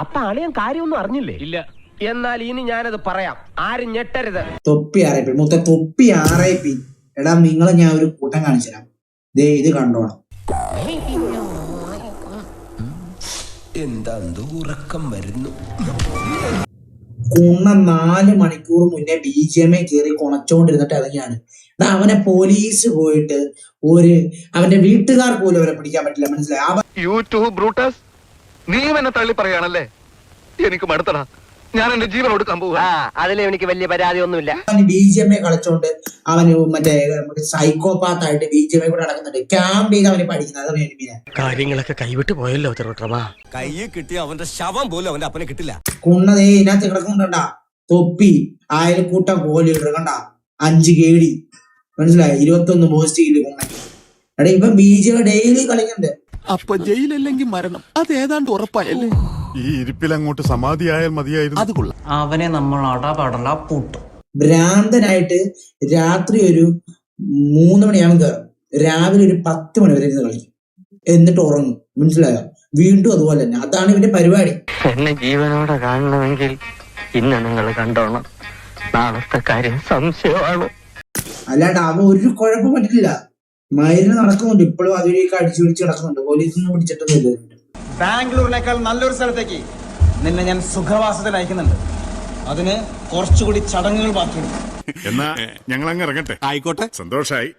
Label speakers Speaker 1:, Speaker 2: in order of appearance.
Speaker 1: അപ്പൊ അളിയൻ കാര്യമൊന്നും അറിഞ്ഞില്ലേ? ഇല്ല. എന്നാൽ ഇനി ഞാനത് പറയാം, ആരും ഞെട്ടരുത്.
Speaker 2: തൊപ്പി ആറേപ്പി മൊത്ത തൊപ്പി ആറേപ്പി. എടാ നിങ്ങളെ ഞാൻ ഒരു കൂട്ടം കാണിച്ചു തരാം. ദേ ഇത് കണ്ടോണം.
Speaker 1: എന്താ ഉറക്കം വരുന്നു.
Speaker 2: കുണ്ണ 4 മണിക്കൂർ മുന്നേ BGMA കയറി കൊണച്ചോണ്ടിരുന്നിട്ട് ഇറങ്ങിയാണ്. അവനെ പോലീസ് പോയിട്ട് അവന്റെ വീട്ടുകാർ പോലും അവരെ പിടിക്കാൻ പറ്റില്ല. മനസ്സിലായി?
Speaker 3: യൂട്യൂബ് ബ്രൂട്ടസ്, നീ എന്നെ തള്ളി പറയാണല്ലേ? എനിക്ക് മടുത്തടാ, ഞാൻ എന്റെ ജീവൻ കൊടുക്കാൻ പോവാ.
Speaker 1: അതിൽ എനിക്ക് വലിയ പരാതി ഒന്നുമില്ല.
Speaker 2: അവന് BGMA കളിച്ചോണ്ട് അവന് മറ്റേ സൈക്കോപാത്തായിട്ട് BGMA കൂടെ നടക്കുന്നുണ്ട്. ക്യാമ്പ് ചെയ്ത് അവന് പഠിക്കുന്നത്.
Speaker 1: കാര്യങ്ങളൊക്കെ കൈവിട്ട് പോയല്ലോ ചെറുട്ടമാ.
Speaker 4: കയ്യിൽ കിട്ടിയ അവന്റെ ശവം പോലും അവന്റെ അപ്പനെ കിട്ടില്ല.
Speaker 2: കുണ്ണതേ ഇതിനകത്ത് കിടക്കുന്നുണ്ടാ തൊപ്പി, അയൽക്കൂട്ടം കോലി കണ്ട 5 കേടി. മനസ്സിലായി? 21 പോസ്റ്റ് കുണ്ണ. എടാ ഇപ്പൊ BGMA ഡെയിലി കളിക്കുന്നുണ്ട്.
Speaker 5: അപ്പൊ ജയിലല്ലെങ്കിൽ മരണം, അത് ഏതാണ്ട് ഉറപ്പായല്ലേ?
Speaker 6: ഈ ഇരിപ്പിലങ്ങോട്ട് സമാധിയായാൽ മതിയായിരുന്നു.
Speaker 5: അത് കൊള്ളാം.
Speaker 7: അവനെ നമ്മൾ അടപടല പൂട്ടും.
Speaker 2: ഭ്രാന്തനായിട്ട് രാത്രി ഒരു 3 മണിയാകുമ്പോൾ കയറും, രാവിലെ ഒരു 10 മണി വരെ ഇരുന്ന് കളിക്കും, എന്നിട്ട് ഉറങ്ങും. മനസ്സിലായോ? വീണ്ടും അതുപോലെ തന്നെ. അതാണ് ഇവന്റെ പരിപാടി.
Speaker 8: എന്നെ ജീവനോടെ കാണണമെങ്കിൽ ഇന്ന് നിങ്ങൾ കണ്ടോണം, നാളത്തെ കാര്യം സംശയമാണ്.
Speaker 2: അല്ലാണ്ട് അവ ഒരു കുഴപ്പം പറ്റില്ല. മരുന്ന് നടക്കുന്നുണ്ട് ഇപ്പോഴും, അതിലേക്ക് അടിച്ചു പിടിച്ച് നടക്കുന്നുണ്ട്. പോലീസൊന്നും പിടിച്ചിട്ടൊന്നുമില്ല.
Speaker 9: ബാംഗ്ലൂരിനേക്കാൾ നല്ലൊരു സ്ഥലത്തേക്ക് നിന്നെ ഞാൻ സുഖവാസത്തിൽ അയക്കുന്നുണ്ട്. അതിന് കുറച്ചുകൂടി ചടങ്ങുകൾ ബാക്കിയുണ്ട്.
Speaker 6: എന്നാ ഞങ്ങൾ അങ്ങ് ഇറങ്ങട്ടെ.
Speaker 5: ആയിക്കോട്ടെ.
Speaker 6: സന്തോഷായി.